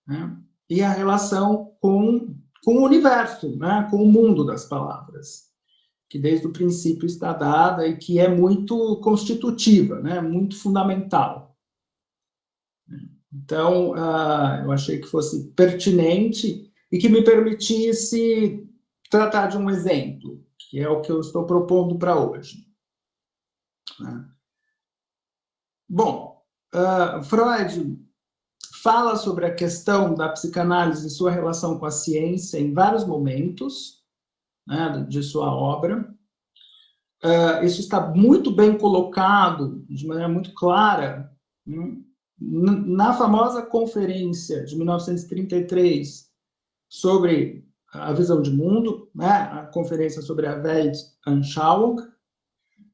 né? E a relação com o universo, né? Com o mundo das palavras, que desde o princípio está dada e que é muito constitutiva, né? Muito fundamental. Então, eu achei que fosse pertinente e que me permitisse tratar de um exemplo, que é o que eu estou propondo para hoje. Bom, Freud fala sobre a questão da psicanálise e sua relação com a ciência em vários momentos, né, de sua obra. Isso está muito bem colocado, de maneira muito clara, na famosa conferência de 1933 sobre a visão de mundo, né, a conferência sobre a Weltanschauung,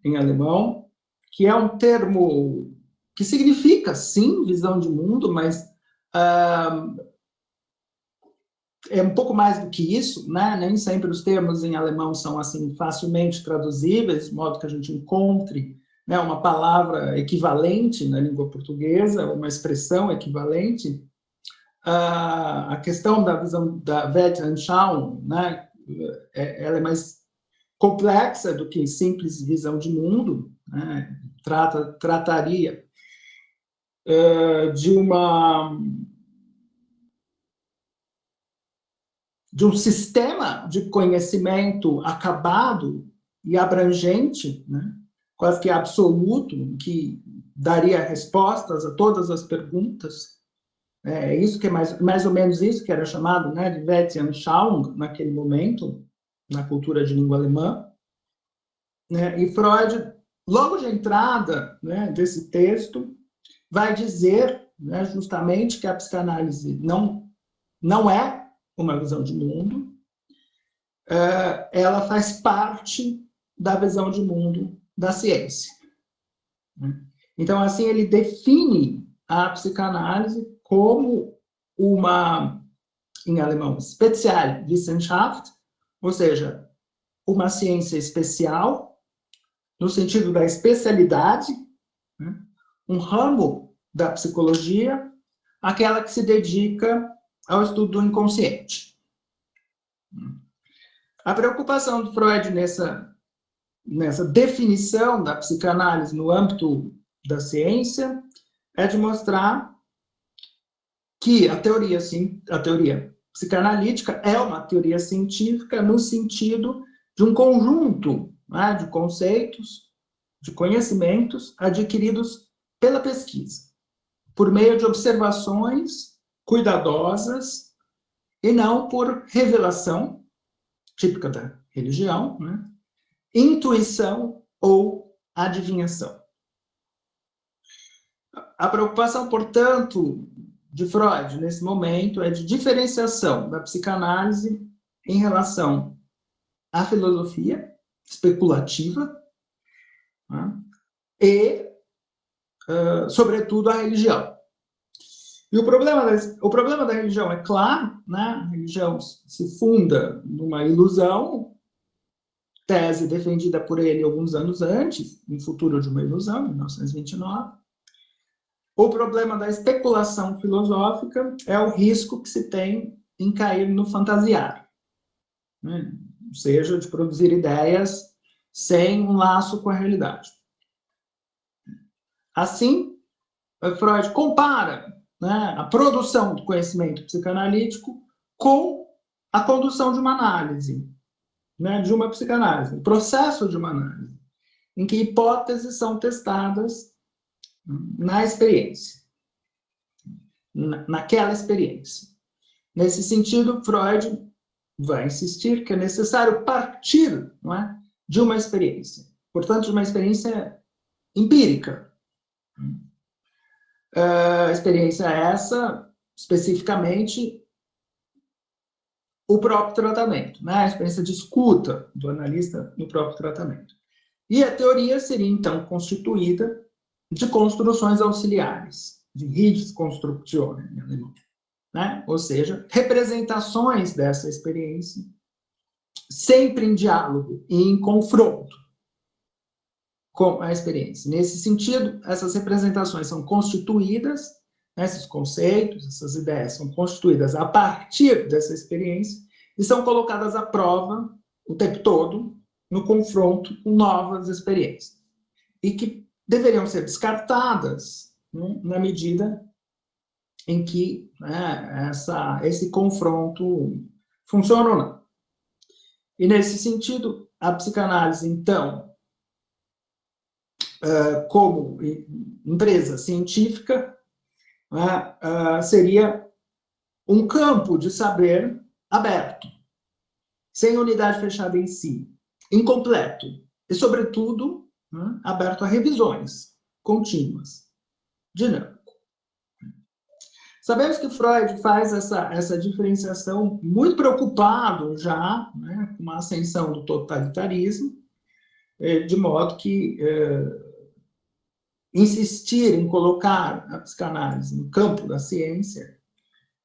em alemão, que é um termo que significa, sim, visão de mundo, mas é um pouco mais do que isso, né? Nem sempre os termos em alemão são assim facilmente traduzíveis, de modo que a gente encontre, né, uma palavra equivalente na língua portuguesa, uma expressão equivalente. A questão da visão da Weltanschauung, né, ela é mais complexa do que simples visão de mundo, né? Trataria de um sistema de conhecimento acabado e abrangente, né? Quase que absoluto, que daria respostas a todas as perguntas. Isso que é mais ou menos isso que era chamado, né, de Weltanschauung naquele momento, na cultura de língua alemã. Né? E Freud, logo de entrada, né, desse texto, vai dizer, né, justamente que a psicanálise não é uma visão de mundo, ela faz parte da visão de mundo da ciência. Então, assim, ele define a psicanálise como uma, em alemão, Spezialwissenschaft, ou seja, uma ciência especial, no sentido da especialidade, né? Um ramo da psicologia, aquela que se dedica ao estudo do inconsciente. A preocupação de Freud nessa definição da psicanálise no âmbito da ciência é de mostrar que a teoria psicanalítica é uma teoria científica no sentido de um conjunto, né, de conceitos, de conhecimentos adquiridos pela pesquisa, por meio de observações cuidadosas e não por revelação, típica da religião, né? Intuição ou adivinhação. A preocupação, portanto, de Freud, nesse momento, é de diferenciação da psicanálise em relação à filosofia especulativa, né? E, sobretudo, à religião. E o problema da religião é claro, né? A religião se funda numa ilusão, tese defendida por ele alguns anos antes, em Futuro de uma Ilusão, em 1929. O problema da especulação filosófica é o risco que se tem em cair no fantasiar, né? Ou seja, de produzir ideias sem um laço com a realidade. Assim, Freud compara, né, a produção do conhecimento psicanalítico com a condução de uma análise, né, de uma psicanálise, o processo de uma análise, em que hipóteses são testadas na experiência, naquela experiência. Nesse sentido, Freud vai insistir que é necessário partir, não é, de uma experiência, portanto, de uma experiência empírica. A experiência essa, especificamente, o próprio tratamento, né? A experiência de escuta do analista no próprio tratamento. E a teoria seria, então, constituída de construções auxiliares, de Hilfskonstruktionen, em alemão, né? Ou seja, representações dessa experiência, sempre em diálogo e em confronto com a experiência. Nesse sentido, essas representações são constituídas Esses conceitos, essas ideias são constituídas a partir dessa experiência e são colocadas à prova o tempo todo no confronto com novas experiências. E que deveriam ser descartadas, né, na medida em que, né, esse confronto funciona ou não. E, nesse sentido, a psicanálise, então, como empresa científica, seria um campo de saber aberto, sem unidade fechada em si, incompleto, e, sobretudo, aberto a revisões contínuas, dinâmico. Sabemos que Freud faz essa diferenciação muito preocupado já, né, com a ascensão do totalitarismo, de modo que insistir em colocar a psicanálise no campo da ciência,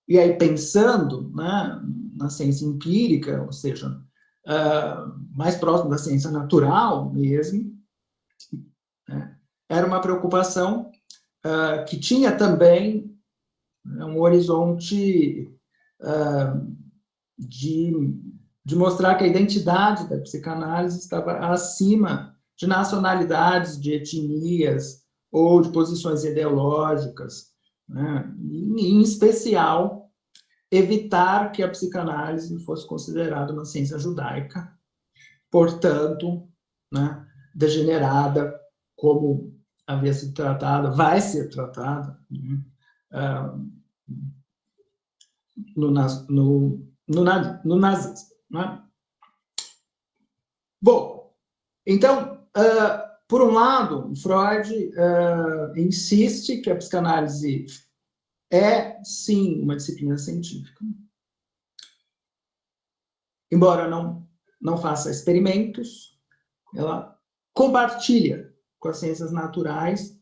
e aí pensando, né, na ciência empírica, ou seja, mais próximo da ciência natural mesmo, né, era uma preocupação que tinha também um horizonte de mostrar que a identidade da psicanálise estava acima de nacionalidades, de etnias ou de posições ideológicas, né? E, em especial, evitar que a psicanálise fosse considerada uma ciência judaica, portanto, né, degenerada, como havia sido tratada, vai ser tratada, né, no nazismo. Né? Bom, então, por um lado, Freud insiste que a psicanálise é, sim, uma disciplina científica, embora não faça experimentos, ela compartilha com as ciências naturais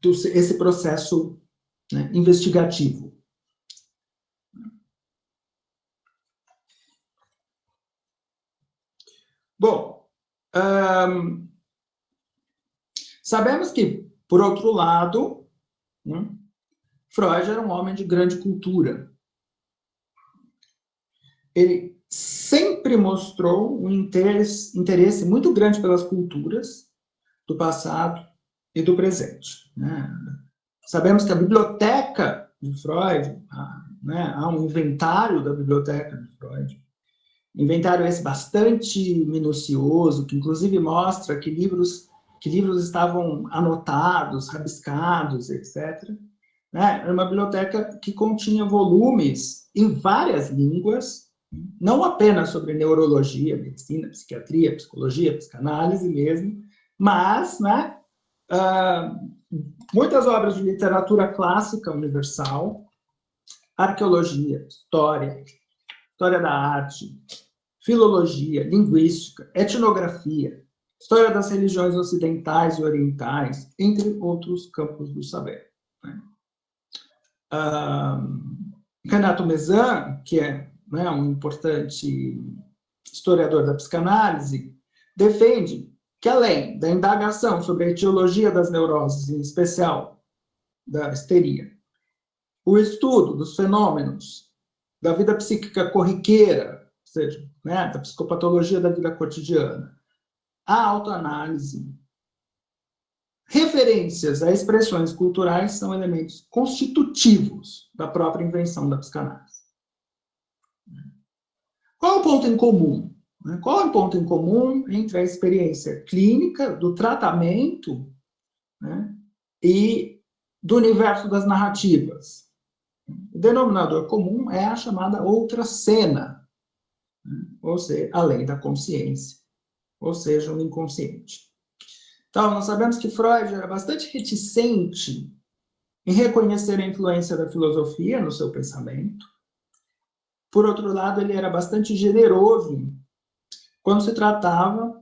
esse processo, né, investigativo. Bom, sabemos que, por outro lado, né, Freud era um homem de grande cultura. Ele sempre mostrou um interesse muito grande pelas culturas do passado e do presente. Né? Sabemos que a biblioteca de Freud, né, há um inventário da biblioteca de Freud, inventário esse bastante minucioso, que inclusive mostra que livros estavam anotados, rabiscados, etc. Né? Era uma biblioteca que continha volumes em várias línguas, não apenas sobre neurologia, medicina, psiquiatria, psicologia, psicanálise mesmo, mas, né, muitas obras de literatura clássica universal, arqueologia, história da arte, filologia, linguística, etnografia, história das religiões ocidentais e orientais, entre outros campos do saber. Né? Renato Mezan, que é, né, um importante historiador da psicanálise, defende que, além da indagação sobre a etiologia das neuroses, em especial da histeria, o estudo dos fenômenos da vida psíquica corriqueira, ou seja, né, da psicopatologia da vida cotidiana, a autoanálise, referências a expressões culturais são elementos constitutivos da própria invenção da psicanálise. Qual é o ponto em comum? Qual é o ponto em comum entre a experiência clínica do tratamento, né, e do universo das narrativas? O denominador comum é a chamada outra cena, né, ou seja, além da consciência, ou seja, o inconsciente. Então, nós sabemos que Freud era bastante reticente em reconhecer a influência da filosofia no seu pensamento. Por outro lado, ele era bastante generoso quando se tratava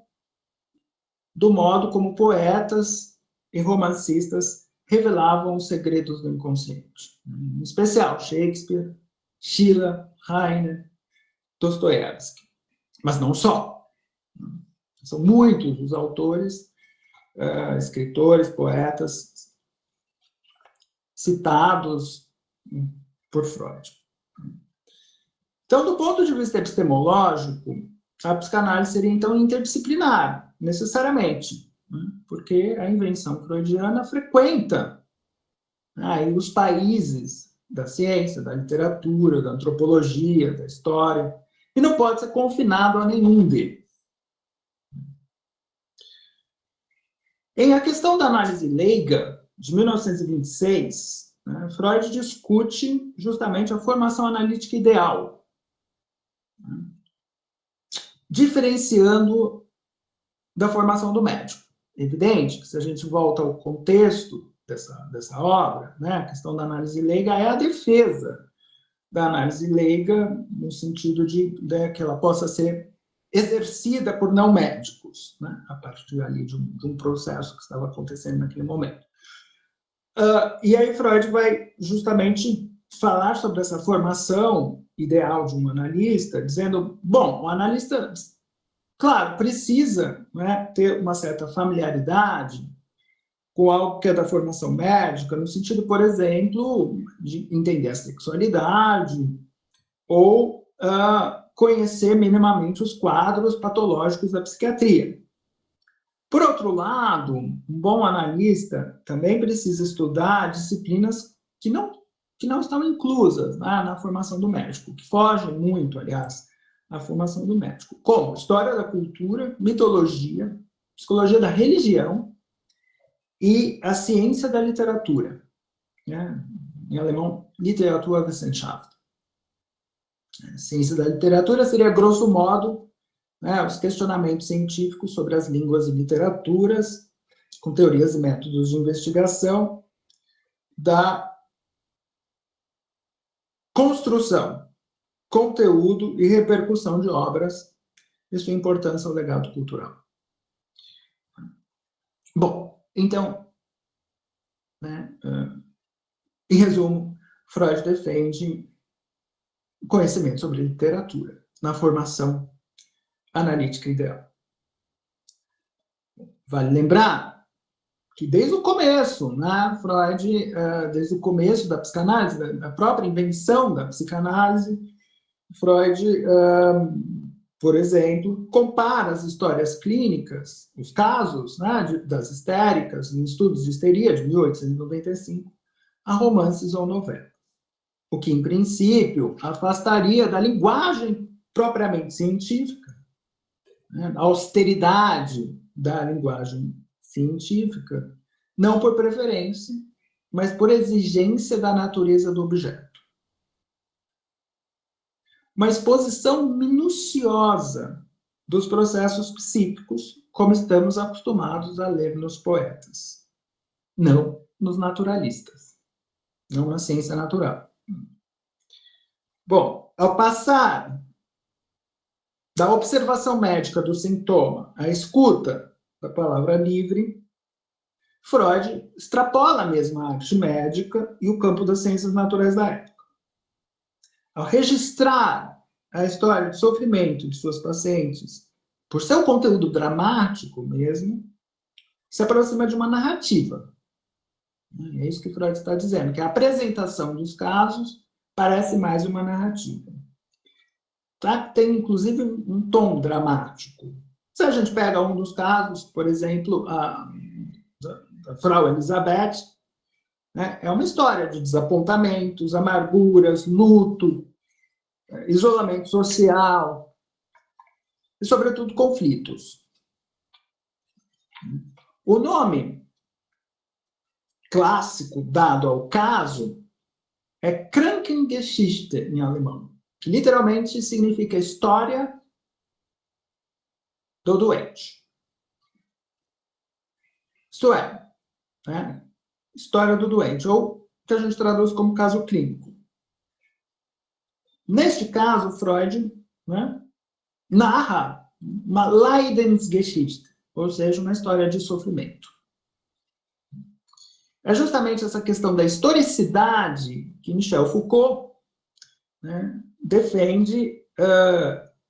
do modo como poetas e romancistas revelavam os segredos do inconsciente. Em especial, Shakespeare, Schiller, Heine, Dostoiévski. Mas não só. São muitos os autores, escritores, poetas, citados por Freud. Então, do ponto de vista epistemológico, a psicanálise seria, então, interdisciplinar, necessariamente, né? Porque a invenção freudiana frequenta aí os países da ciência, da literatura, da antropologia, da história, e não pode ser confinado a nenhum deles. Em A Questão da Análise Leiga, de 1926, né, Freud discute justamente a formação analítica ideal, né, diferenciando da formação do médico. É evidente que, se a gente volta ao contexto dessa obra, né, a questão da análise leiga é a defesa da análise leiga, no sentido de que ela possa ser exercida por não médicos, né, a partir ali de um processo que estava acontecendo naquele momento. E aí Freud vai justamente falar sobre essa formação ideal de um analista, dizendo, bom, o analista, claro, precisa, né, ter uma certa familiaridade com algo que é da formação médica, no sentido, por exemplo, de entender a sexualidade ou conhecer minimamente os quadros patológicos da psiquiatria. Por outro lado, um bom analista também precisa estudar disciplinas que não estão inclusas, né, na formação do médico, que fogem muito, aliás, à formação do médico, como história da cultura, mitologia, psicologia da religião e a ciência da literatura, né, em alemão, Literaturwissenschaft. A ciência da literatura seria, grosso modo, né, os questionamentos científicos sobre as línguas e literaturas, com teorias e métodos de investigação da construção, conteúdo e repercussão de obras e sua importância ao legado cultural. Bom, então, né, em resumo, Freud defende conhecimento sobre literatura na formação analítica ideal. Vale lembrar que desde o começo, né, Freud, desde o começo da psicanálise, da própria invenção da psicanálise, Freud, por exemplo, compara as histórias clínicas, os casos, né, das histéricas, em Estudos de Histeria, de 1895, a romances ou novelas. O que, em princípio, afastaria da linguagem propriamente científica, né, a austeridade da linguagem científica, não por preferência, mas por exigência da natureza do objeto. Uma exposição minuciosa dos processos psíquicos, como estamos acostumados a ler nos poetas, não nos naturalistas, não na ciência natural. Bom, ao passar da observação médica do sintoma à escuta da palavra livre, Freud extrapola mesmo a arte médica e o campo das ciências naturais da época. Ao registrar a história de sofrimento de suas pacientes, por seu conteúdo dramático mesmo, se aproxima de uma narrativa. É isso que Freud está dizendo, que a apresentação dos casos parece mais uma narrativa. Tá? Tem, inclusive, um tom dramático. Se a gente pega um dos casos, por exemplo, a Frau Elisabeth, né, é uma história de desapontamentos, amarguras, luto, isolamento social e, sobretudo, conflitos. O nome clássico dado ao caso é Krankengeschichte, em alemão, que literalmente significa história do doente. Isto é, né, história do doente, ou que a gente traduz como caso clínico. Neste caso, Freud, né, narra uma Leidensgeschichte, ou seja, uma história de sofrimento. É justamente essa questão da historicidade que Michel Foucault, né, defende,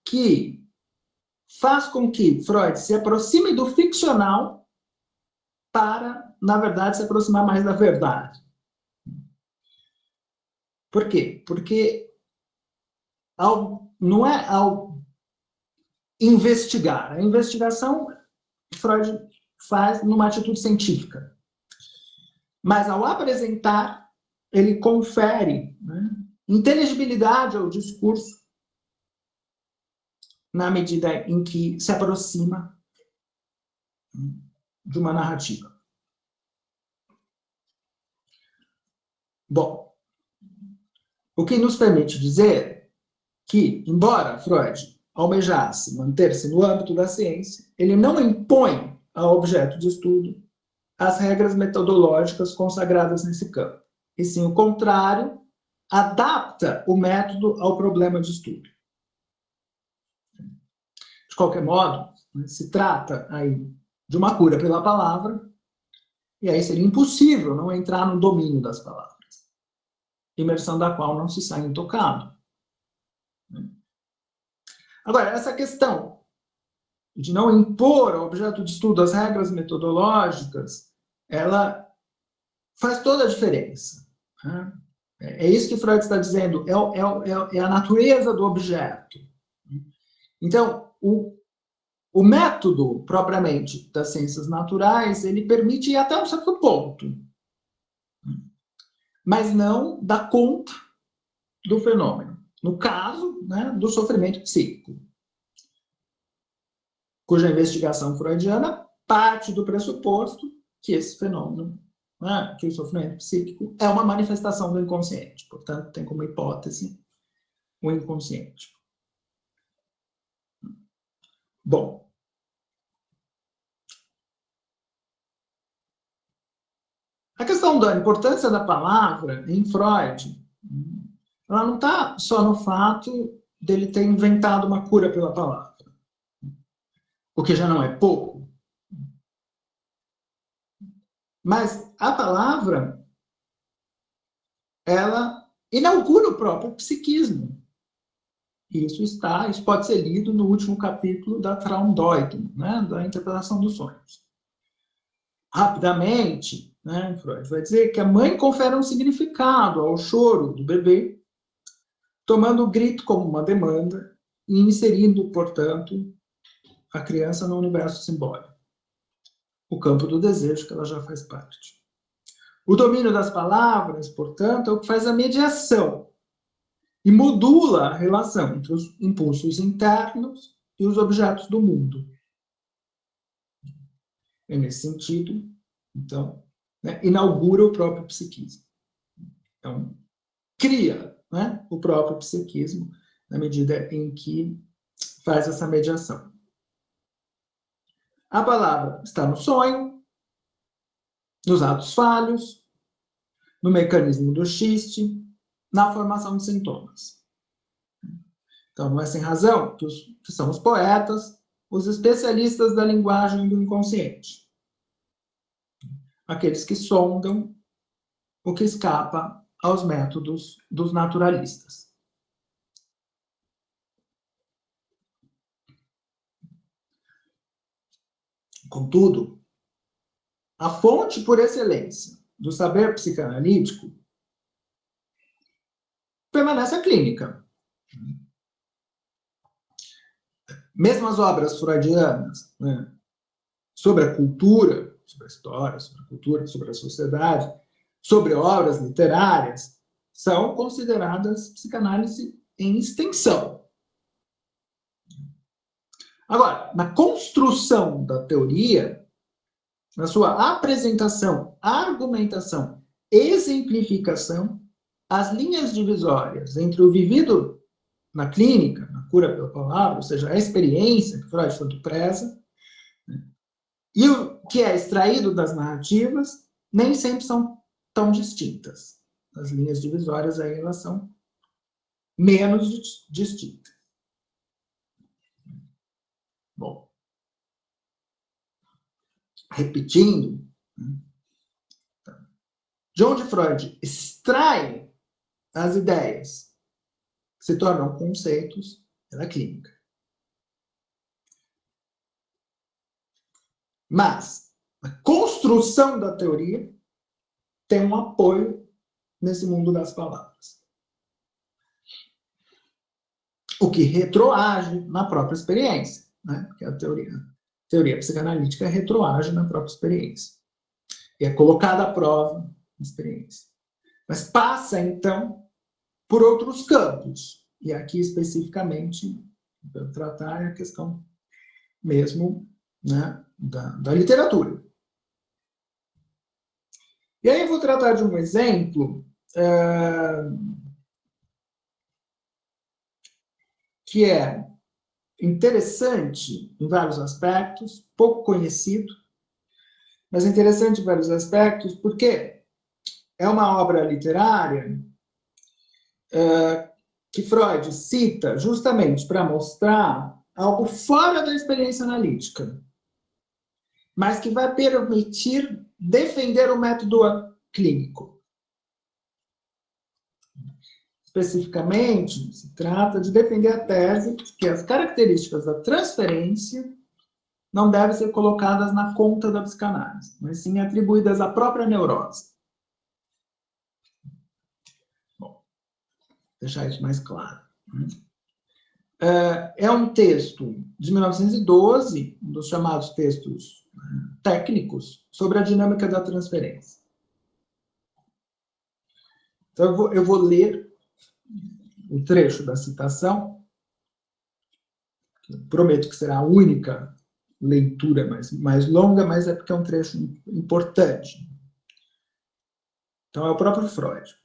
que faz com que Freud se aproxime do ficcional para, na verdade, se aproximar mais da verdade. Por quê? Porque não é ao investigar. A investigação, Freud faz numa atitude científica. Mas ao apresentar, ele confere, né, inteligibilidade ao discurso na medida em que se aproxima de uma narrativa. Bom, o que nos permite dizer que, embora Freud almejasse manter-se no âmbito da ciência, ele não impõe ao objeto de estudo as regras metodológicas consagradas nesse campo, e sim o contrário, adapta o método ao problema de estudo. De qualquer modo, se trata aí de uma cura pela palavra, e aí seria impossível não entrar no domínio das palavras, imersão da qual não se sai intocado. Agora, essa questão de não impor ao objeto de estudo as regras metodológicas, ela faz toda a diferença. É isso que Freud está dizendo, é a natureza do objeto. Então, o método, propriamente, das ciências naturais, ele permite ir até um certo ponto, mas não dá conta do fenômeno. No caso, né, do sofrimento psíquico, cuja investigação freudiana parte do pressuposto que esse fenômeno, né, que o sofrimento psíquico, é uma manifestação do inconsciente. Portanto, tem como hipótese o inconsciente. Bom, a questão da importância da palavra em Freud, ela não está só no fato dele ter inventado uma cura pela palavra, o que já não é pouco. Mas a palavra, ela inaugura o próprio psiquismo. Isso pode ser lido no último capítulo da Traumdeutung, né, da interpretação dos sonhos. Rapidamente, né, Freud vai dizer que a mãe confere um significado ao choro do bebê, tomando o grito como uma demanda e inserindo, portanto, a criança no universo simbólico, o campo do desejo que ela já faz parte. O domínio das palavras, portanto, é o que faz a mediação e modula a relação entre os impulsos internos e os objetos do mundo. E, nesse sentido, então, né, inaugura o próprio psiquismo. Então, cria, né, o próprio psiquismo na medida em que faz essa mediação. A palavra está no sonho, nos atos falhos, no mecanismo do xiste, na formação de sintomas. Então, não é sem razão que são os poetas, os especialistas da linguagem do inconsciente. Aqueles que sondam o que escapa aos métodos dos naturalistas. Contudo, a fonte por excelência do saber psicanalítico permanece a clínica. Mesmo as obras freudianas, né, sobre a cultura, sobre a história, sobre a cultura, sobre a sociedade, sobre obras literárias, são consideradas psicanálise em extensão. Agora, na construção da teoria, na sua apresentação, argumentação, exemplificação, as linhas divisórias entre o vivido na clínica, na cura pela palavra, ou seja, a experiência que Freud tanto preza, né, e o que é extraído das narrativas, nem sempre são tão distintas. As linhas divisórias aí, elas são menos distintas. Bom, repetindo, de onde Freud extrai as ideias que se tornam conceitos pela clínica. Mas a construção da teoria tem um apoio nesse mundo das palavras. o que retroage na própria experiência, né? Porque a teoria psicanalítica retroage na própria experiência. E é colocada à prova na experiência. Mas passa, então, por outros campos. E aqui, especificamente, para tratar a questão mesmo, né, da literatura. E aí eu vou tratar de um exemplo que é interessante em vários aspectos, pouco conhecido, mas interessante em vários aspectos, porque é uma obra literária que Freud cita justamente para mostrar algo fora da experiência analítica, mas que vai permitir defender o método clínico. Especificamente, se trata de defender a tese de que as características da transferência não devem ser colocadas na conta da psicanálise, mas sim atribuídas à própria neurose. Bom, deixar isso mais claro. É um texto de 1912, um dos chamados textos técnicos, sobre a dinâmica da transferência. Então, eu vou ler o trecho da citação. Prometo que será a única leitura mais longa, mas é porque é um trecho importante. Então, é o próprio Freud.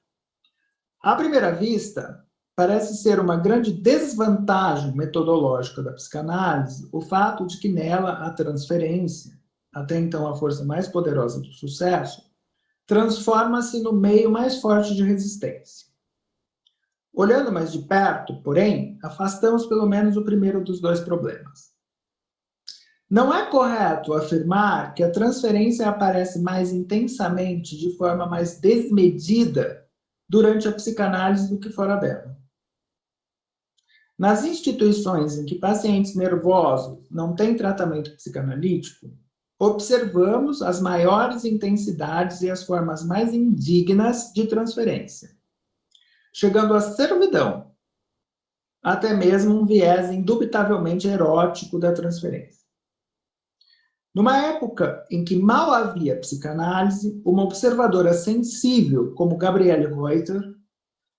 À primeira vista, parece ser uma grande desvantagem metodológica da psicanálise o fato de que nela a transferência, até então a força mais poderosa do sucesso, transforma-se no meio mais forte de resistência. Olhando mais de perto, porém, afastamos pelo menos o primeiro dos dois problemas. Não é correto afirmar que a transferência aparece mais intensamente, de forma mais desmedida, durante a psicanálise do que fora dela. Nas instituições em que pacientes nervosos não têm tratamento psicanalítico, observamos as maiores intensidades e as formas mais indignas de transferência, chegando à servidão, até mesmo um viés indubitavelmente erótico da transferência. Numa época em que mal havia psicanálise, uma observadora sensível como Gabriele Reuter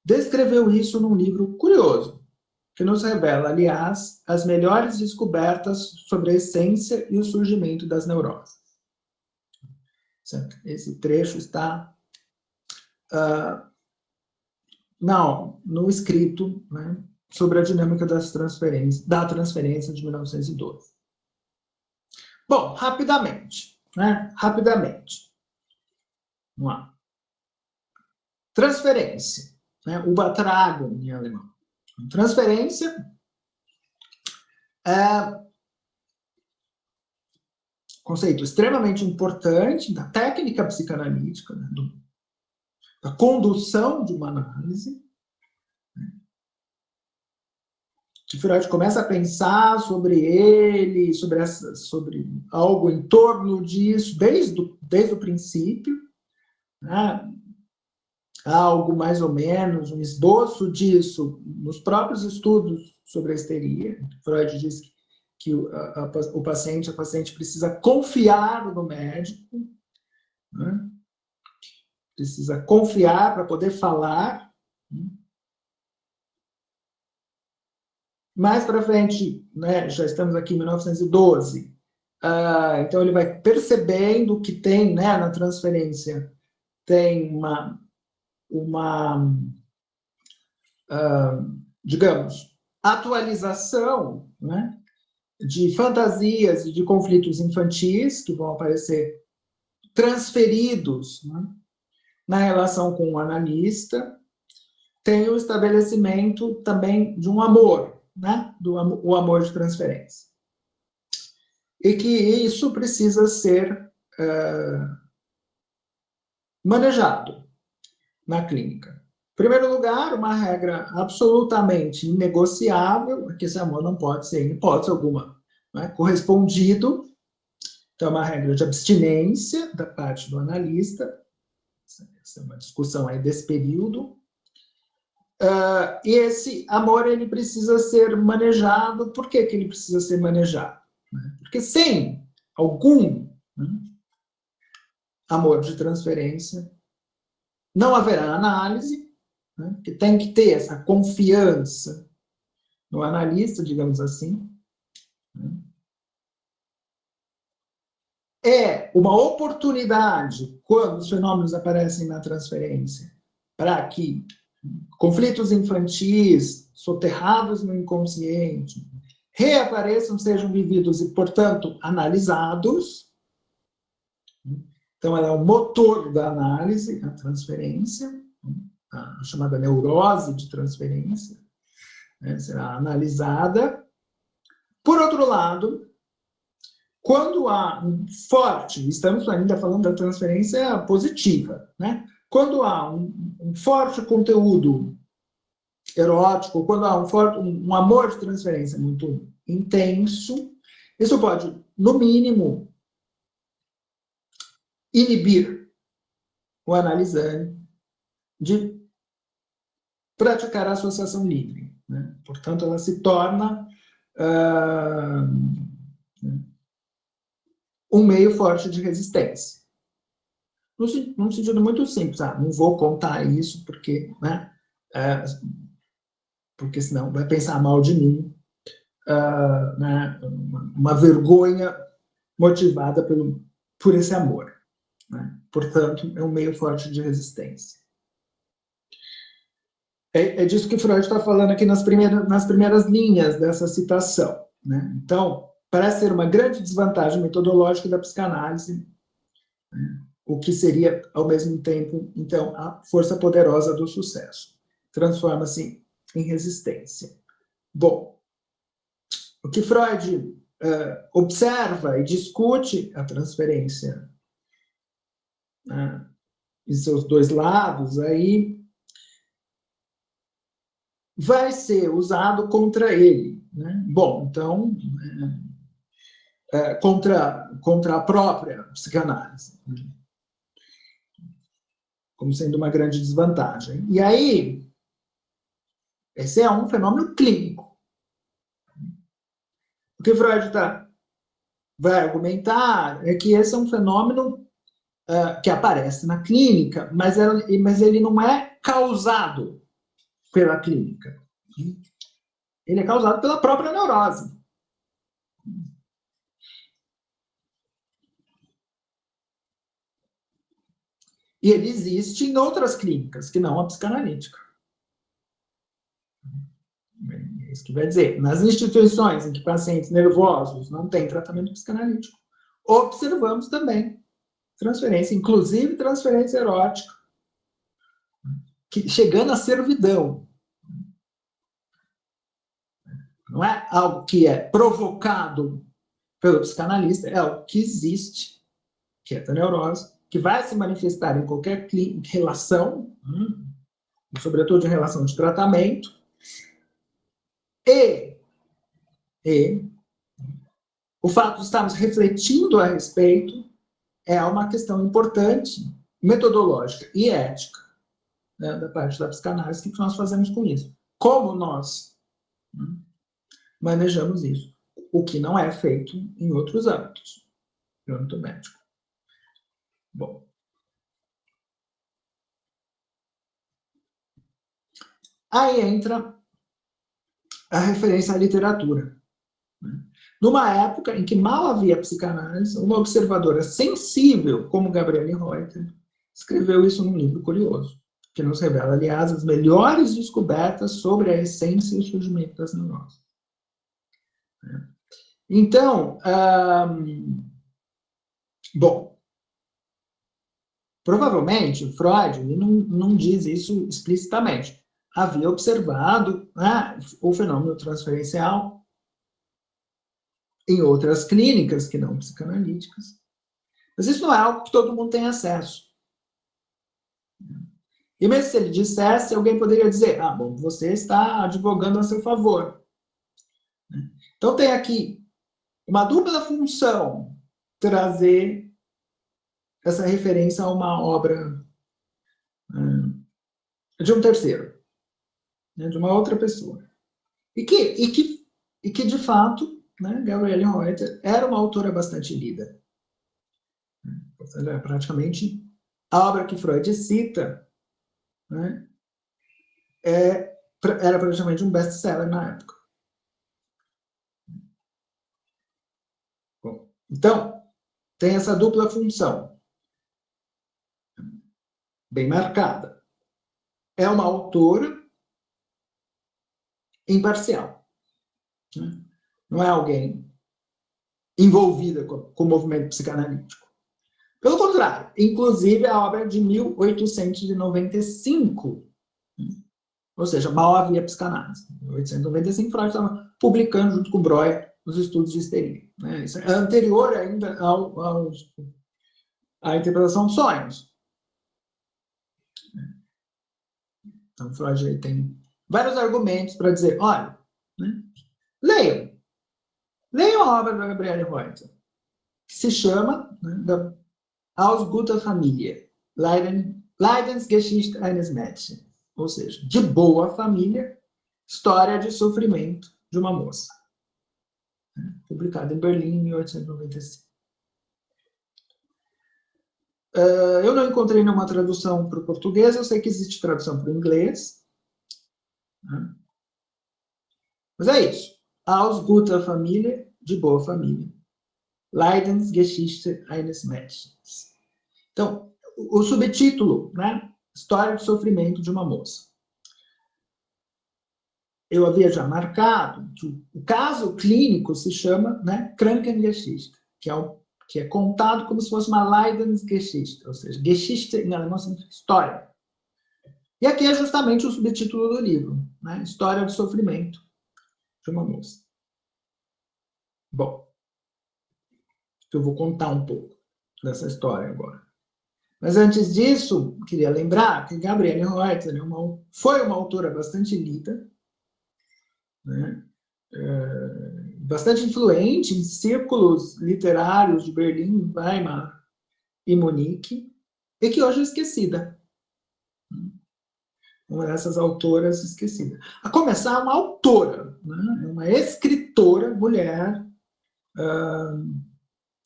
descreveu isso num livro curioso, que nos revela, aliás, as melhores descobertas sobre a essência e o surgimento das neuroses. Esse trecho está no escrito, né, sobre a dinâmica da transferência de 1912. Bom, rapidamente. Vamos lá. Transferência. Übertragung em alemão. Transferência é um conceito extremamente importante da técnica psicanalítica, né, da condução de uma análise, né, que Freud começa a pensar sobre ele, sobre algo em torno disso, desde o princípio, né, algo mais ou menos, um esboço disso nos próprios estudos sobre a histeria. Freud diz que o paciente precisa confiar no médico, né? Precisa confiar para poder falar. Mais para frente, né, já estamos aqui em 1912, então ele vai percebendo que tem, né, na transferência, tem digamos, atualização, né, de fantasias e de conflitos infantis que vão aparecer transferidos, né, na relação com o analista. Tem o estabelecimento também de um amor, né, o amor de transferência. E que isso precisa ser manejado na clínica. Em primeiro lugar, uma regra absolutamente inegociável é que esse amor não pode ser, em hipótese alguma, né, correspondido. Então, é uma regra de abstinência da parte do analista. Essa é uma discussão aí desse período. E esse amor, ele precisa ser manejado. Por que que ele precisa ser manejado? Porque sem algum amor de transferência, não haverá análise, que tem que ter essa confiança no analista, digamos assim. É uma oportunidade, quando os fenômenos aparecem na transferência, para que conflitos infantis, soterrados no inconsciente, reapareçam, sejam vividos e, portanto, analisados. Então, ela é o motor da análise, a transferência, a chamada neurose de transferência, será analisada. Por outro lado, quando há um forte, estamos ainda falando da transferência positiva, quando há um forte conteúdo erótico, quando há um amor de transferência muito intenso, isso pode, no mínimo, inibir o analisante de praticar a associação livre. Portanto, ela se torna um meio forte de resistência. Num sentido muito simples. Não vou contar isso porque, porque senão vai pensar mal de mim. Uma vergonha motivada por esse amor. Portanto, é um meio forte de resistência. É disso que Freud está falando aqui nas primeiras linhas dessa citação. Então, parece ser uma grande desvantagem metodológica da psicanálise, o que seria, ao mesmo tempo, então, a força poderosa do sucesso. Transforma-se em resistência. Bom, o que Freud observa e discute a transferência em seus dois lados, aí vai ser usado contra ele. Bom, então, contra a própria psicanálise, como sendo uma grande desvantagem. E aí, esse é um fenômeno clínico. O que Freud vai argumentar é que esse é um fenômeno que aparece na clínica, mas ele não é causado pela clínica. Ele é causado pela própria neurose. E ele existe em outras clínicas, que não a psicanalítica. É isso que vai dizer. Nas instituições em que pacientes nervosos não têm tratamento psicanalítico, observamos também transferência, inclusive transferência erótica, chegando à servidão. Não é algo que é provocado pelo psicanalista, é algo que existe, que é a neurose, que vai se manifestar em qualquer relação, sobretudo em relação de tratamento, e o fato de estarmos refletindo a respeito é uma questão importante, metodológica e ética, da parte da psicanálise, que nós fazemos com isso. Como nós manejamos isso, o que não é feito em outros âmbitos, no âmbito médico. Bom. Aí entra a referência à literatura. Numa época em que mal havia psicanálise, uma observadora sensível como Gabriele Reuter escreveu isso num livro curioso, que nos revela, aliás, as melhores descobertas sobre a essência e o surgimento das neuroses. Então, bom, provavelmente Freud não diz isso explicitamente. Havia observado o fenômeno transferencial em outras clínicas que não psicanalíticas. Mas isso não é algo que todo mundo tem acesso. E mesmo se ele dissesse, alguém poderia dizer, bom, você está advogando a seu favor. Então tem aqui uma dupla função, trazer essa referência a uma obra de um terceiro. né, de uma outra pessoa. E que de fato, né, Gabriele Reuter era uma autora bastante lida. Praticamente, a obra que Freud cita, né, era praticamente um best-seller na época. Bom, então, tem essa dupla função, bem marcada. É uma autora imparcial. Né? Não é alguém envolvida com o movimento psicanalítico. Pelo contrário, inclusive a obra é de 1895, ou seja, mal havia psicanálise. Em 1895, Freud estava publicando junto com Breuer os estudos de histeria. Né? Isso é anterior ainda à interpretação de sonhos. Então, Freud tem vários argumentos para dizer, olha, né? leiam a obra da Gabriele Reuter, que se chama, né, Ausgute Familie, Leidensgeschichte eines Mädchens, ou seja, de boa família, história de sofrimento de uma moça. Publicado em Berlim, em 1895. Eu não encontrei nenhuma tradução para o português, eu sei que existe tradução para o inglês. Né? Mas é isso. Ausgute Familie, de boa família. Leidensgeschichte eines Mädchens. Então, o subtítulo, né? História de sofrimento de uma moça. Eu havia já marcado que o caso clínico se chama, né, Krankengeschichte, que é contado como se fosse uma Leidensgeschichte, ou seja, Geschichte em alemão significa história. E aqui é justamente o subtítulo do livro, né, História de sofrimento de uma moça. Bom, eu vou contar um pouco dessa história agora. Mas antes disso, queria lembrar que Gabriele Reuter foi uma autora bastante lida, né? Bastante influente em círculos literários de Berlim, Weimar e Munique, e que hoje é esquecida. Uma dessas autoras esquecidas. A começar, uma autora, né? Uma escritora mulher,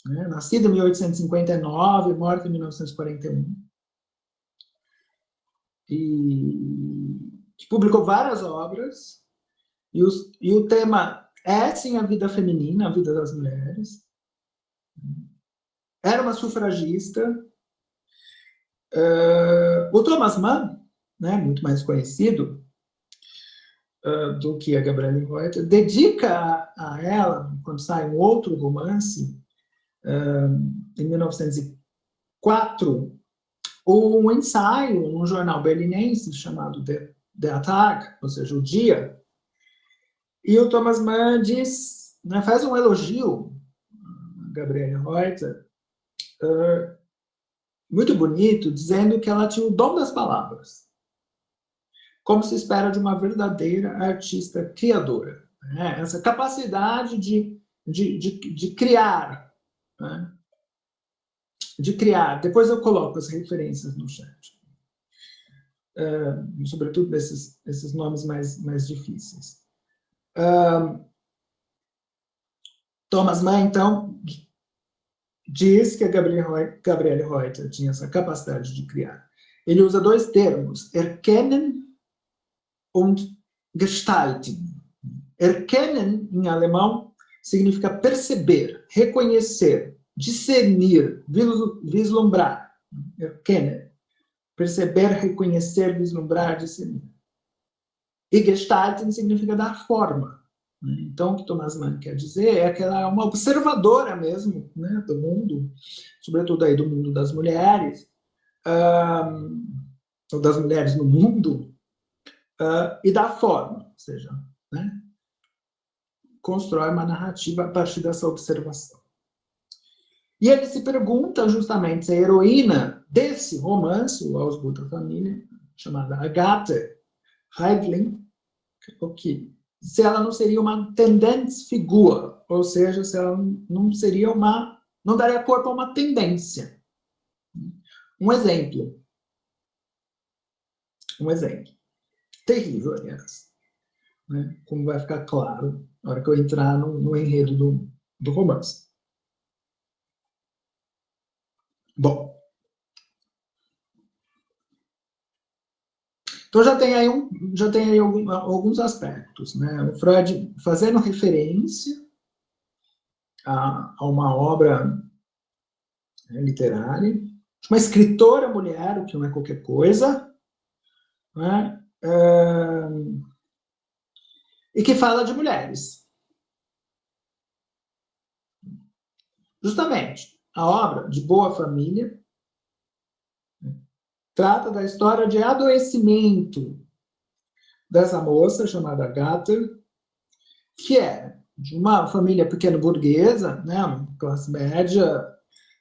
né? Nascida em 1859, morta em 1941, e que publicou várias obras, e o tema é, sim, a vida feminina, a vida das mulheres. Era uma sufragista. O Thomas Mann, né, muito mais conhecido do que a Gabriele Reuter, dedica a ela, quando sai um outro romance, em 1904, um ensaio num jornal berlinense chamado Der Tag, ou seja, o Dia. E o Thomas Mann diz, né, faz um elogio a Gabriele Reuter, muito bonito, dizendo que ela tinha o dom das palavras, como se espera de uma verdadeira artista criadora. Né? Essa capacidade de criar, né? De criar. Depois eu coloco as referências no chat. Sobretudo esses nomes mais difíceis. Thomas Mann, então, diz que a Gabriele Reuter tinha essa capacidade de criar. Ele usa dois termos, erkennen und gestalten. Erkennen, em alemão, significa perceber, reconhecer, discernir, vislumbrar. Erkennen. Perceber, reconhecer, vislumbrar, discernir. E gestalten significa dar forma. Então, o que Thomas Mann quer dizer é que ela é uma observadora mesmo, né, do mundo, sobretudo aí do mundo das mulheres, ou das mulheres no mundo, e dá forma, ou seja, né, constrói uma narrativa a partir dessa observação. E ele se pergunta justamente se a heroína desse romance, o Ausgute Familie, chamada Agathe Heidling, se ela não seria uma Tendenzfigur, ou seja, se ela não seria não daria corpo a uma tendência. Um exemplo. terrível, aliás, né? Como vai ficar claro na hora que eu entrar no enredo do romance. Bom, então já tem aí alguns aspectos, né? O Freud fazendo referência a uma obra literária, uma escritora mulher, o que não é qualquer coisa, né? E que fala de mulheres. Justamente, a obra de Boa Família trata da história de adoecimento dessa moça chamada Agatha, que é de uma família pequena burguesa, né, uma classe média,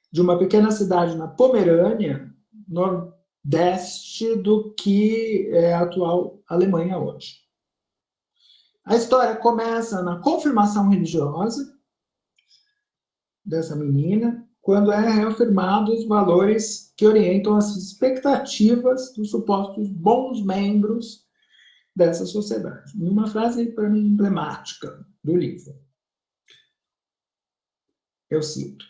de uma pequena cidade na Pomerânia, nordeste do que é a atual Alemanha hoje. A história começa na confirmação religiosa dessa menina, quando é reafirmado os valores que orientam as expectativas dos supostos bons membros dessa sociedade. Uma frase, para mim, emblemática do livro. Eu cito: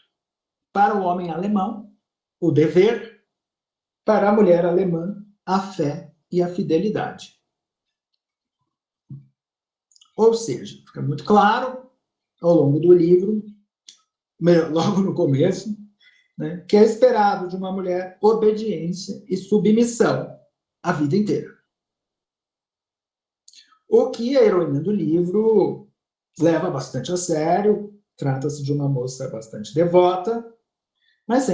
para o homem alemão, o dever; para a mulher alemã, a fé e a fidelidade. Ou seja, fica muito claro ao longo do livro, logo no começo, né, que é esperado de uma mulher obediência e submissão a vida inteira. O que a heroína do livro leva bastante a sério. Trata-se de uma moça bastante devota, mas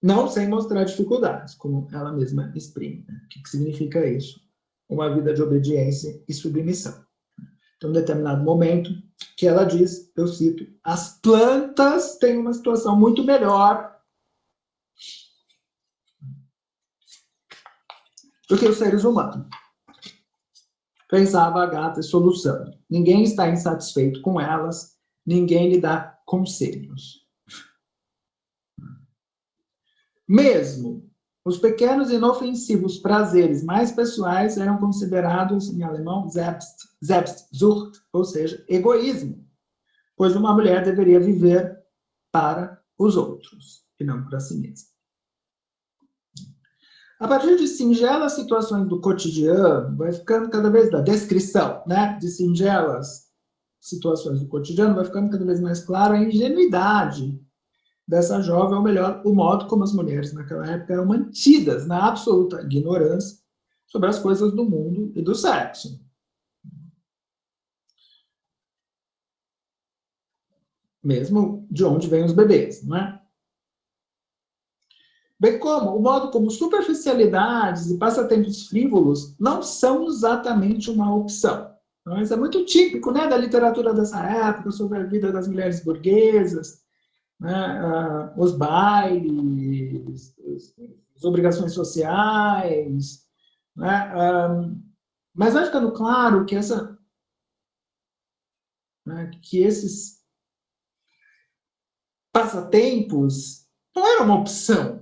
não sem mostrar dificuldades, como ela mesma exprime. Né? O que significa isso? Uma vida de obediência e submissão. Então, em determinado momento, que ela diz, eu cito: as plantas têm uma situação muito melhor do que os seres humanos. Pensava Agatha soluçando. Ninguém está insatisfeito com elas, ninguém lhe dá conselhos. Mesmo os pequenos e inofensivos prazeres mais pessoais eram considerados, em alemão, Selbstsucht, ou seja, egoísmo, pois uma mulher deveria viver para os outros, e não para si mesma. A partir de singelas situações do cotidiano, vai ficando cada vez da descrição, né, de singelas situações do cotidiano, vai ficando cada vez mais clara a ingenuidade dessa jovem, ou melhor, o modo como as mulheres naquela época eram mantidas na absoluta ignorância sobre as coisas do mundo e do sexo. Mesmo de onde vêm os bebês, não é? Bem como o modo como superficialidades e passatempos frívolos não são exatamente uma opção. Mas é muito típico, né, da literatura dessa época sobre a vida das mulheres burguesas, né, os bailes, as obrigações sociais, né, mas vai ficando claro que que esses passatempos não eram uma opção.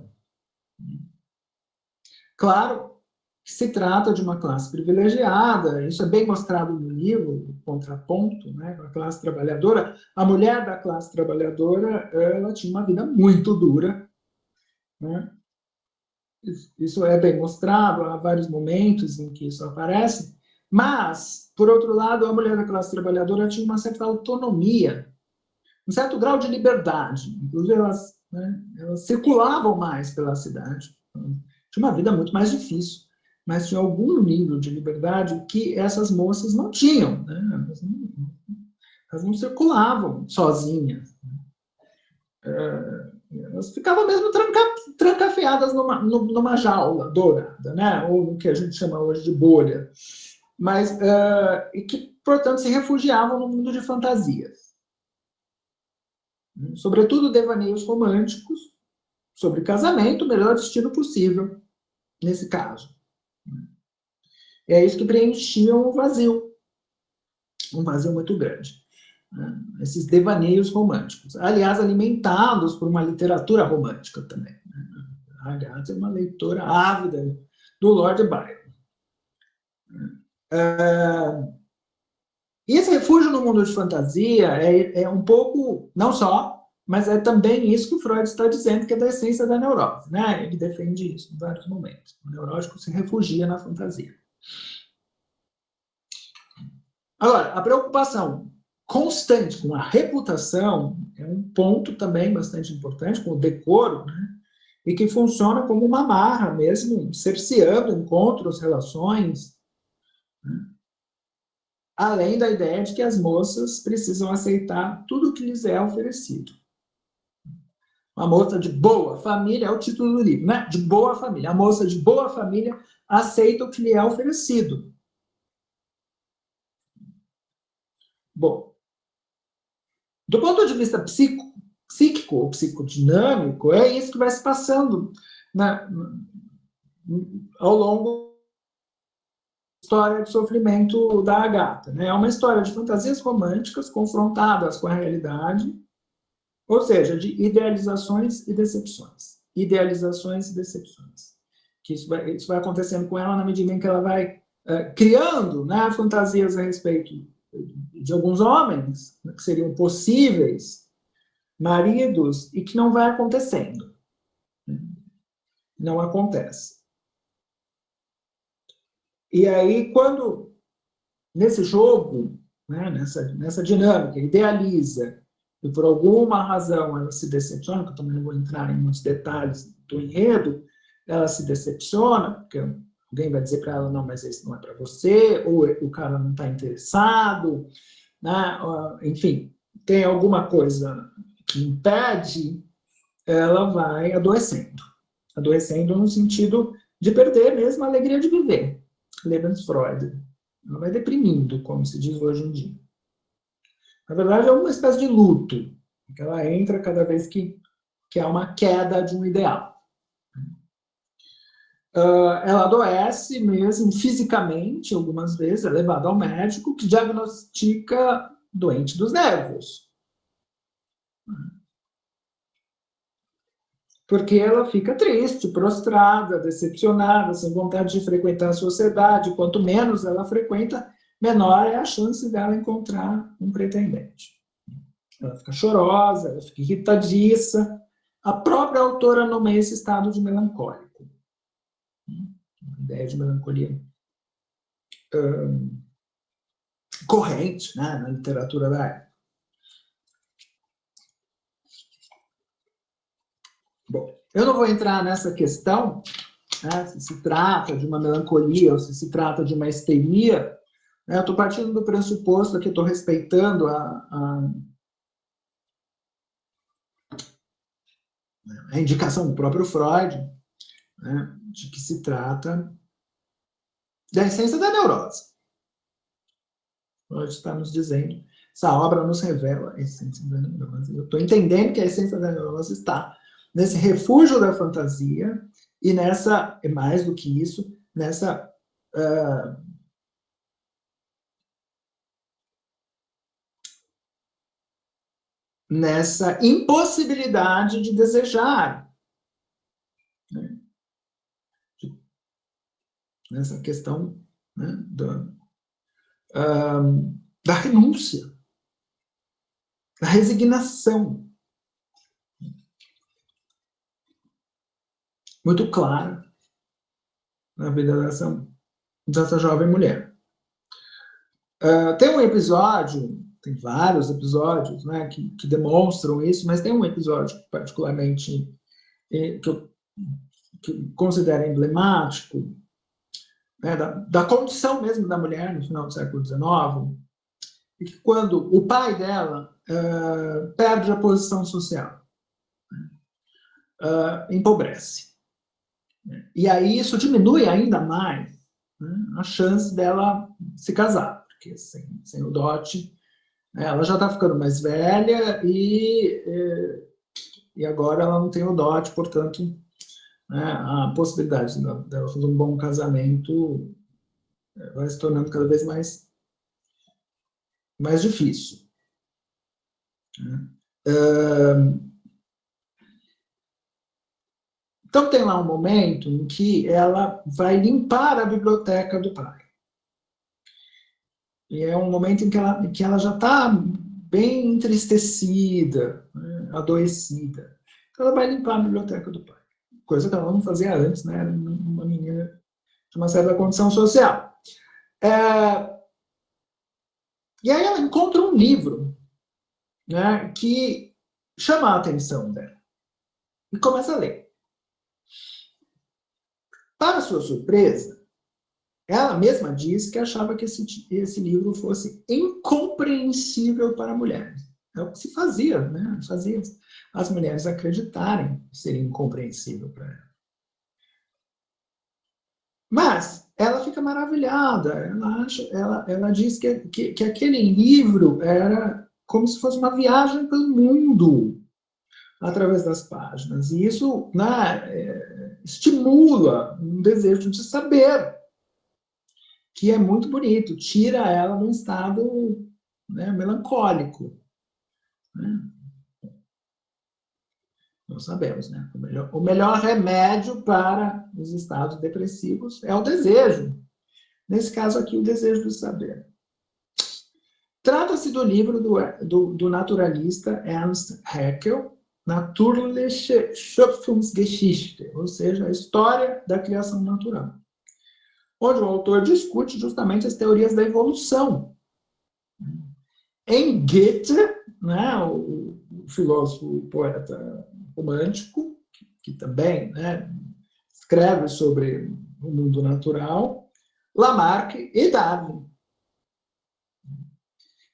Claro que se trata de uma classe privilegiada, isso é bem mostrado no livro, o contraponto, né, com a classe trabalhadora. A mulher da classe trabalhadora, ela tinha uma vida muito dura, né? Isso é bem mostrado, há vários momentos em que isso aparece, mas, por outro lado, a mulher da classe trabalhadora tinha uma certa autonomia, um certo grau de liberdade, inclusive elas circulavam mais pela cidade, tinha uma vida muito mais difícil, mas tinha algum nível de liberdade que essas moças não tinham, né? Elas não circulavam sozinhas. Elas ficavam mesmo trancafiadas numa jaula dourada, né? Ou no que a gente chama hoje de bolha, mas e que, portanto, se refugiavam no mundo de fantasias. Sobretudo devaneios românticos sobre casamento, o melhor destino possível, nesse caso. É isso que preenchia um vazio muito grande. Né? Esses devaneios românticos. Aliás, alimentados por uma literatura romântica também. Né? A Agatha é uma leitora ávida do Lord Byron. E esse refúgio no mundo de fantasia é um pouco, não só, mas é também isso que o Freud está dizendo, que é da essência da neurose, né? Ele defende isso em vários momentos. O neurótico se refugia na fantasia. Agora, a preocupação constante com a reputação é um ponto também bastante importante, com o decoro, né? E que funciona como uma marra mesmo, cerceando encontros, relações, né? Além da ideia de que as moças precisam aceitar tudo o que lhes é oferecido. Uma moça de boa família, é o título do livro, né? De boa família. A moça de boa família aceita o que lhe é oferecido. Bom, do ponto de vista psíquico ou psicodinâmico, é isso que vai se passando ao longo da história de sofrimento da Agatha, né? É uma história de fantasias românticas confrontadas com a realidade, ou seja, de idealizações e decepções. Idealizações e decepções. Que isso vai acontecendo com ela na medida em que ela vai criando, né, fantasias a respeito de alguns homens, né, que seriam possíveis maridos, e que não vai acontecendo. Não acontece. E aí, quando, nesse jogo, né, nessa dinâmica, idealiza, e por alguma razão ela se decepciona, que eu também não vou entrar em muitos detalhes do enredo, ela se decepciona, porque alguém vai dizer para ela, não, mas esse não é para você, ou o cara não está interessado, né? Enfim, tem alguma coisa que impede, ela vai adoecendo. Adoecendo no sentido de perder mesmo a alegria de viver. Lebensfreude. Ela vai deprimindo, como se diz hoje em dia. Na verdade, é uma espécie de luto, que ela entra cada vez que há uma queda de um ideal. Ela adoece mesmo fisicamente, algumas vezes, é levada ao médico, que diagnostica doente dos nervos. Porque ela fica triste, prostrada, decepcionada, sem vontade de frequentar a sociedade. Quanto menos ela frequenta, menor é a chance dela encontrar um pretendente. Ela fica chorosa, ela fica irritadiça. A própria autora nomeia esse estado de melancólico. A ideia de melancolia corrente, né, na literatura da época. Bom, eu não vou entrar nessa questão, né, se se trata de uma melancolia ou se se trata de uma histeria. Né, eu estou partindo do pressuposto que estou respeitando a indicação do próprio Freud, né, de que se trata da essência da neurose. Freud está nos dizendo, essa obra nos revela a essência da neurose. Eu estou entendendo que a essência da neurose está nesse refúgio da fantasia e nessa, mais do que isso, nessa impossibilidade de desejar, né? Nessa questão, né, da renúncia, da resignação, muito clara na vida dessa jovem mulher. Tem um episódio, tem vários episódios, né, que demonstram isso, mas tem um episódio particularmente que eu considero emblemático, né, da condição mesmo da mulher no final do século XIX, e que quando o pai dela perde a posição social, empobrece. E aí isso diminui ainda mais, né, a chance dela se casar, porque sem o dote, né, ela já está ficando mais velha e agora ela não tem o dote, portanto, né, a possibilidade dela fazer um bom casamento vai se tornando cada vez mais difícil. Então tem lá um momento em que ela vai limpar a biblioteca do pai. E é um momento em que ela já está bem entristecida, né, adoecida. Então ela vai limpar a biblioteca do pai. Coisa que ela não fazia antes, né? Era uma menina de uma certa condição social. E aí ela encontra um livro, né, que chama a atenção dela. E começa a ler. Para sua surpresa, ela mesma disse que achava que esse livro fosse incompreensível para mulheres. É o que se fazia, né? Fazia as mulheres acreditarem que seria incompreensível para ela. Mas ela fica maravilhada. Ela diz que aquele livro era como se fosse uma viagem pelo mundo através das páginas. E isso, né, estimula um desejo de saber, que é muito bonito, tira ela de um estado, né, melancólico. Né? Nós sabemos, né? O melhor remédio para os estados depressivos é o desejo. Nesse caso aqui, o desejo de saber. Trata-se do livro do naturalista Ernst Haeckel, Natürliche Schöpfungsgeschichte, ou seja, a história da criação natural, onde o autor discute justamente as teorias da evolução. Em Goethe, né, o filósofo e poeta romântico, que também, né, escreve sobre o mundo natural, Lamarck e Darwin.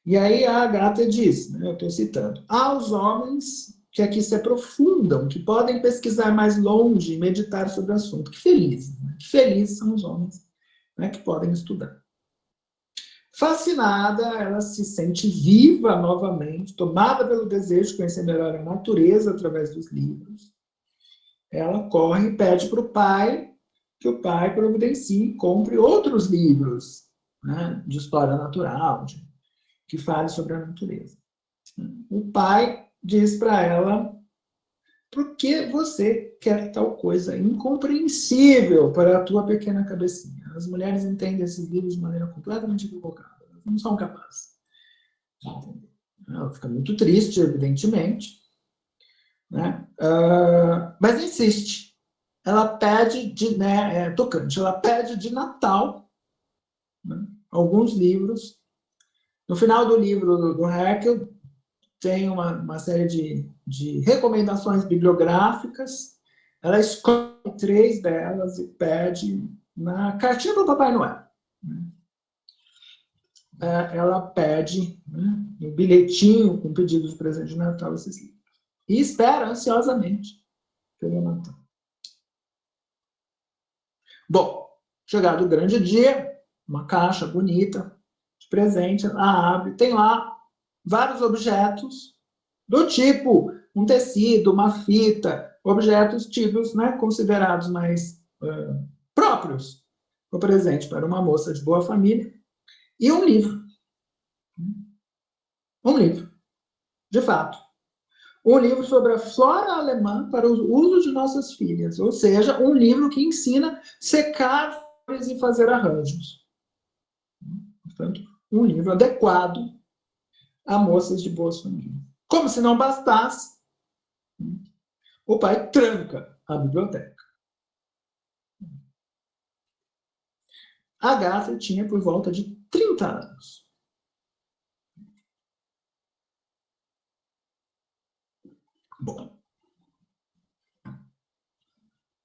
E aí a Agatha diz, né, eu estou citando, há os homens que aqui se aprofundam, que podem pesquisar mais longe e meditar sobre o assunto. Que felizes, né? Que felizes são os homens, né, que podem estudar. Fascinada, ela se sente viva novamente, tomada pelo desejo de conhecer melhor a natureza através dos livros. Ela corre e pede para o pai que o pai providencie e compre outros livros, né, de história natural, que fale sobre a natureza. O pai diz para ela: por que você quer tal coisa incompreensível para a tua pequena cabecinha? As mulheres entendem esses livros de maneira completamente equivocada. Elas não são capazes de entender. Ela fica muito triste, evidentemente, né? Mas insiste. Ela pede tocante, ela pede de Natal, né, alguns livros. No final do livro do Haeckel, tem uma série de recomendações bibliográficas. Ela escolhe 3 delas e pede na cartinha do Papai Noel. Ela pede, né, um bilhetinho com pedido de presente de Natal esses livros. E espera ansiosamente pelo Natal. Bom, chegado o grande dia, uma caixa bonita de presente, ela abre, tem lá vários objetos do tipo um tecido, uma fita, objetos tidos, né, considerados mais próprios o presente para uma moça de boa família, e um livro. Um livro, de fato. Um livro sobre a flora alemã para o uso de nossas filhas, ou seja, um livro que ensina a secar flores e fazer arranjos. Portanto, um livro adequado a moças de boas famílias. Como se não bastasse, o pai tranca a biblioteca. A Agatha tinha por volta de 30 anos. Bom,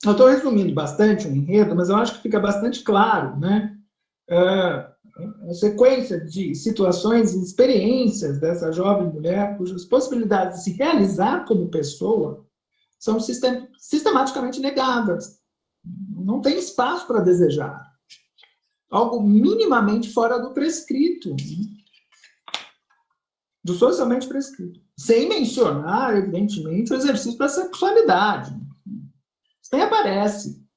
eu estou resumindo bastante o enredo, mas eu acho que fica bastante claro, né? A sequência de situações e experiências dessa jovem mulher, cujas possibilidades de se realizar como pessoa são sistematicamente negadas. Não tem espaço para desejar. Algo minimamente fora do prescrito, do socialmente prescrito. Sem mencionar, evidentemente, o exercício da sexualidade. Isso nem aparece.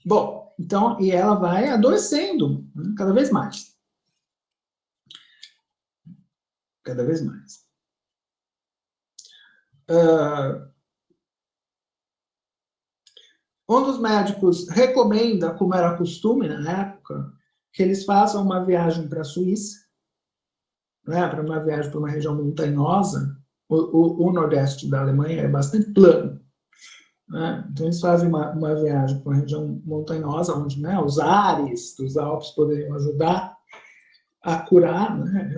Bom, então, e ela vai adoecendo, né, cada vez mais. Cada vez mais. Um dos médicos recomenda, como era costume na época, que eles façam uma viagem para a Suíça, né, para uma viagem para uma região montanhosa. O nordeste da Alemanha é bastante plano, né? Então, eles fazem uma viagem para uma região montanhosa, onde, né, os ares dos Alpes poderiam ajudar a curar, né?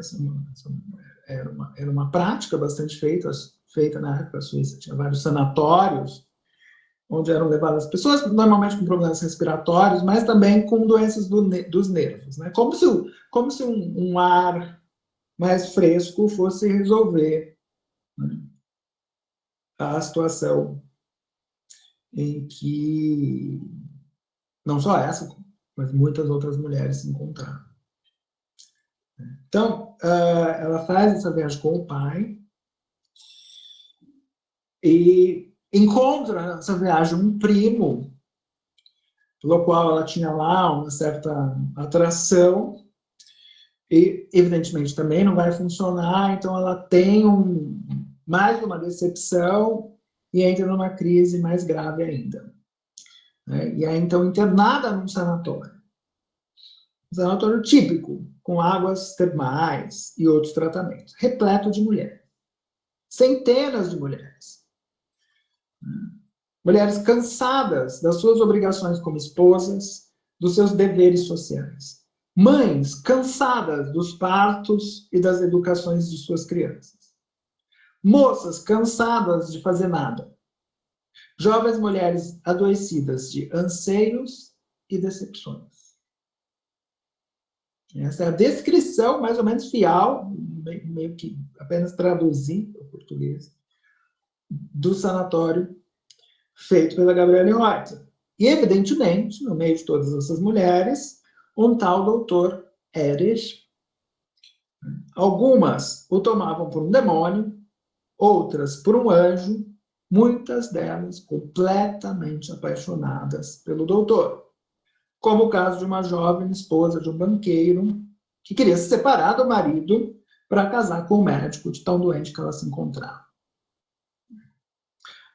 Era uma prática bastante feita na época. A Suíça tinha vários sanatórios, onde eram levadas pessoas, normalmente com problemas respiratórios, mas também com doenças dos nervos, né? Como se um ar mais fresco fosse resolver, né, a situação em que não só essa, mas muitas outras mulheres se encontraram. Então, ela faz essa viagem com o pai e encontra nessa viagem um primo, pelo qual ela tinha lá uma certa atração, e evidentemente também não vai funcionar, então ela tem mais uma decepção e entra numa crise mais grave ainda, né? E é então internada num sanatório. Um sanatório típico, com águas termais e outros tratamentos, repleto de mulheres. Centenas de mulheres. Mulheres cansadas das suas obrigações como esposas, dos seus deveres sociais. Mães cansadas dos partos e das educações de suas crianças. Moças cansadas de fazer nada. Jovens mulheres adoecidas de anseios e decepções. Essa é a descrição mais ou menos fiel, meio que apenas traduzir para o português, do sanatório feito pela Gabriele Reuter. E, evidentemente, no meio de todas essas mulheres, um tal doutor Erich. Algumas o tomavam por um demônio, outras por um anjo, muitas delas completamente apaixonadas pelo doutor. Como o caso de uma jovem esposa de um banqueiro que queria se separar do marido para casar com o médico de tão doente que ela se encontrava.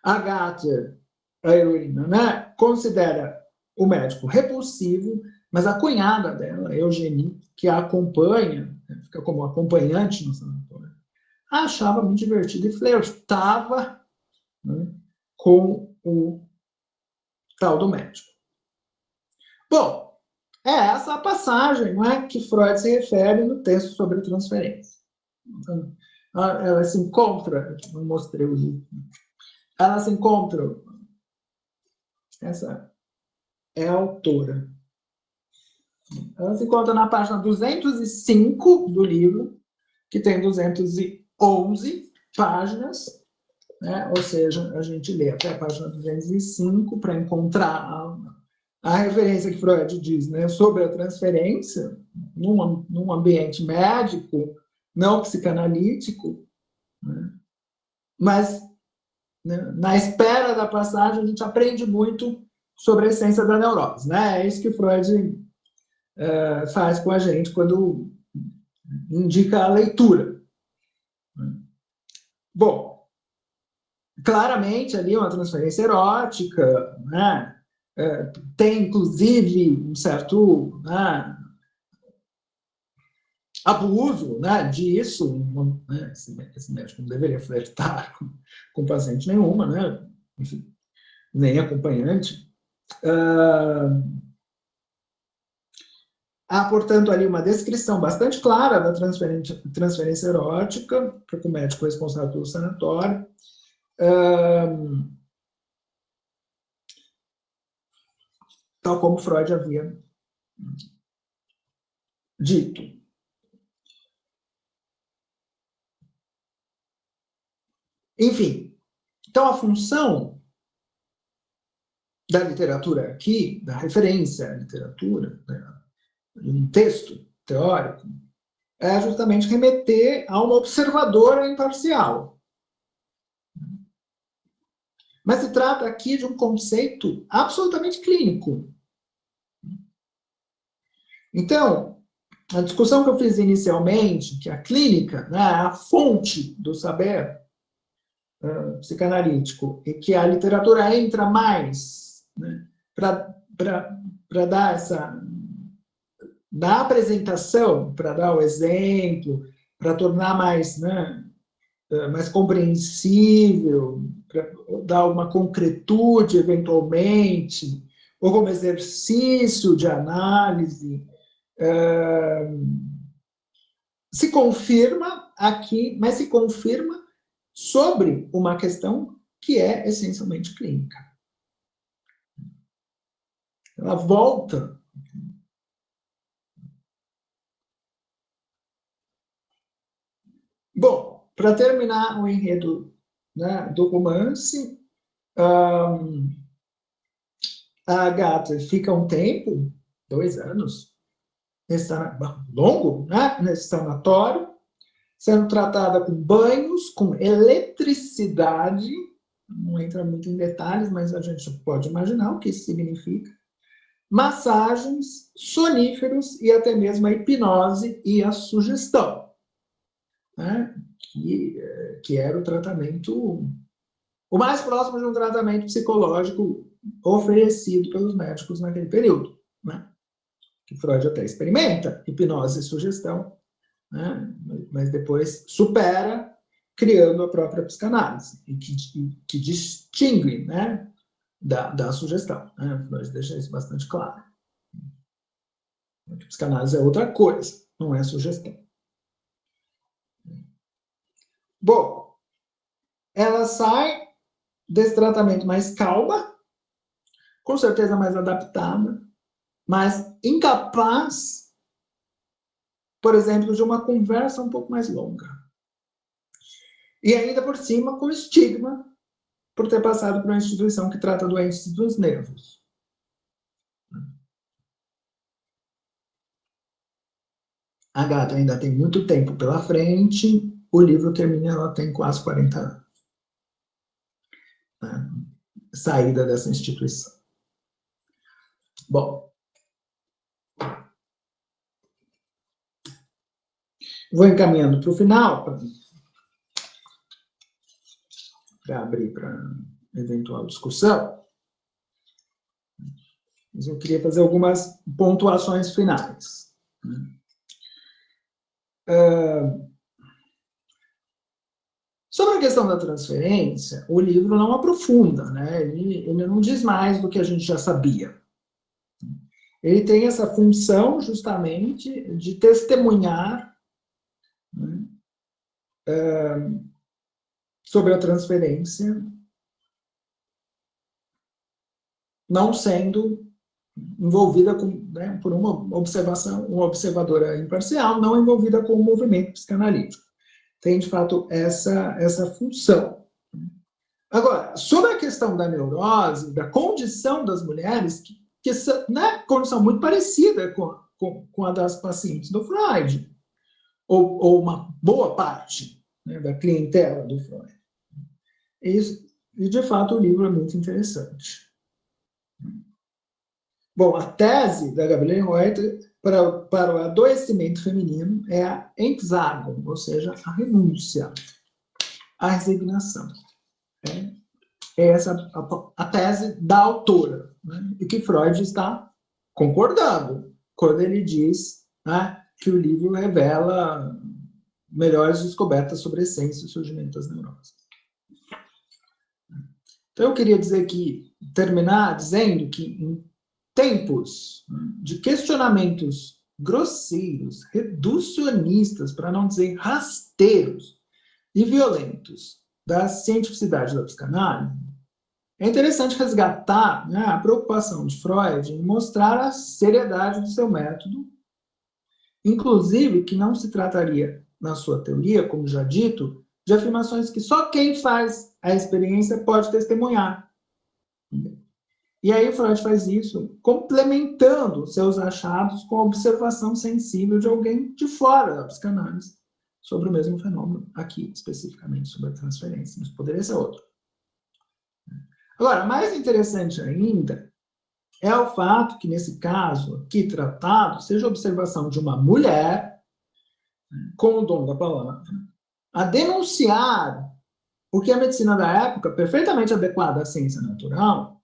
A Gatter, a heroína, né, considera o médico repulsivo, mas a cunhada dela, Eugenie, que a acompanha, fica como acompanhante no sanatório, a achava muito divertida e flertava, né, com o tal do médico. Bom, é essa a passagem, não é, que Freud se refere no texto sobre a transferência. Então, ela se encontra, eu mostrei o livro, ela se encontra, essa é a autora, ela se encontra na página 205 do livro, que tem 211 páginas, né? Ou seja, a gente lê até a página 205 para encontrar a referência que Freud diz, né, sobre a transferência num ambiente médico, não psicanalítico, né? Mas, né, na espera da passagem a gente aprende muito sobre a essência da neurose, né? É isso que Freud faz com a gente quando indica a leitura. Bom, claramente ali uma transferência erótica, né? Tem inclusive um certo, né, abuso, né, disso, né? Esse médico não deveria flertar com paciente nenhuma, né? Enfim, nem acompanhante. Há, portanto, ali uma descrição bastante clara da transferência erótica para o médico responsável pelo sanatório. Tal como Freud havia dito. Enfim, então a função da literatura aqui, da referência à literatura, né, um texto teórico, é justamente remeter a uma observadora imparcial. Mas se trata aqui de um conceito absolutamente clínico. Então, a discussão que eu fiz inicialmente, que a clínica, né, é a fonte do saber psicanalítico, e que a literatura entra mais, né, para dar da apresentação, para dar o exemplo, para tornar mais, né, mais compreensível, para dar uma concretude, eventualmente, ou como exercício de análise, se confirma aqui, mas se confirma sobre uma questão que é essencialmente clínica. Ela volta. Bom, para terminar o enredo, né, do romance, a Agatha fica um tempo, 2 anos, longo, né, nesse sanatório, sendo tratada com banhos, com eletricidade, não entra muito em detalhes, mas a gente pode imaginar o que isso significa, massagens, soníferos e até mesmo a hipnose e a sugestão, né, que era o tratamento, o mais próximo de um tratamento psicológico oferecido pelos médicos naquele período, né, que Freud até experimenta, hipnose e sugestão, né, mas depois supera, criando a própria psicanálise, e que distingue, né, da sugestão. Né? Freud deixa isso bastante claro. A psicanálise é outra coisa, não é sugestão. Bom, ela sai desse tratamento mais calma, com certeza mais adaptada, mas incapaz, por exemplo, de uma conversa um pouco mais longa. E ainda por cima, com estigma, por ter passado por uma instituição que trata doentes dos nervos. A Agatha ainda tem muito tempo pela frente, o livro termina, ela tem quase 40 anos. Né? Saída dessa instituição. Bom, vou encaminhando para o final, para abrir para eventual discussão. Mas eu queria fazer algumas pontuações finais. Sobre a questão da transferência, o livro não aprofunda, né? Ele não diz mais do que a gente já sabia. Ele tem essa função, justamente, de testemunhar, né, sobre a transferência, não sendo envolvida com, né, por uma observação, uma observadora imparcial, não envolvida com o movimento psicanalítico. Tem, de fato, essa função. Agora, sobre a questão da neurose, da condição das mulheres, que né, condição muito parecida com a das pacientes do Freud, ou uma boa parte, né, da clientela do Freud. E, de fato, o livro é muito interessante. Bom, a tese da Gabriele Reuter para o adoecimento feminino é a hexágon, ou seja, a renúncia, a resignação. É essa a tese da autora, né? E que Freud está concordando quando ele diz, né, que o livro revela melhores descobertas sobre a essência e o surgimento das neuroses. Então, eu queria terminar dizendo que em tempos de questionamentos grosseiros, reducionistas, para não dizer rasteiros e violentos da cientificidade da psicanálise, é interessante resgatar, né, a preocupação de Freud em mostrar a seriedade do seu método, inclusive que não se trataria, na sua teoria, como já dito, de afirmações que só quem faz a experiência pode testemunhar. E aí Freud faz isso complementando seus achados com a observação sensível de alguém de fora da psicanálise sobre o mesmo fenômeno, aqui especificamente sobre a transferência, mas poderia ser outro. Agora, mais interessante ainda é o fato que, nesse caso aqui tratado, seja a observação de uma mulher com o dom da palavra a denunciar o que a medicina da época, perfeitamente adequada à ciência natural,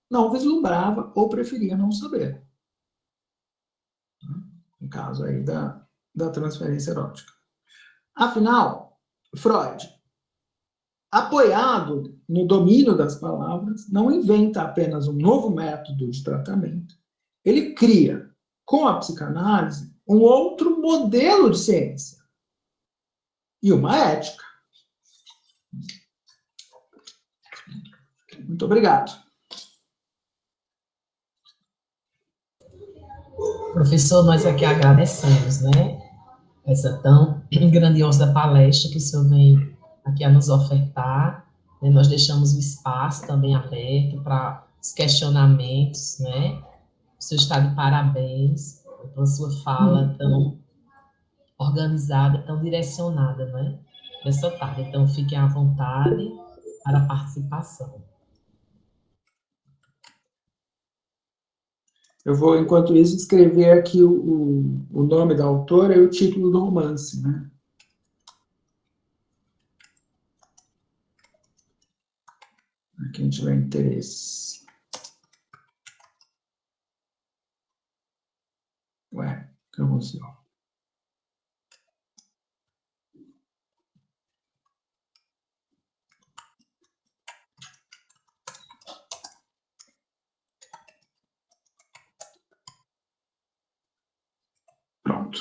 não vislumbrava ou preferia não saber. no caso aí da transferência erótica. Afinal, Freud, apoiado no domínio das palavras, não inventa apenas um novo método de tratamento, ele cria, com a psicanálise, um outro modelo de ciência e uma ética. Muito obrigado. Professor, nós aqui agradecemos, né, essa tão grandiosa palestra que o senhor vem aqui a nos ofertar, né, nós deixamos o espaço também aberto para os questionamentos, né, o senhor está de parabéns pela sua fala tão organizada, tão direcionada, né, dessa tarde. Então, fiquem à vontade para a participação. Eu vou, enquanto isso, escrever aqui o nome da autora e o título do romance, né? Para quem tiver interesse. Ué, que emoção. Pronto.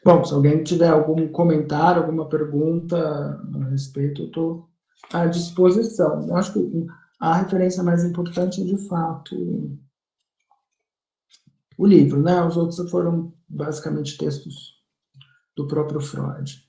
Bom, se alguém tiver algum comentário, alguma pergunta a respeito, eu estou à disposição. Eu acho que a referência mais importante é, de fato, o livro, né? Os outros foram basicamente textos do próprio Freud.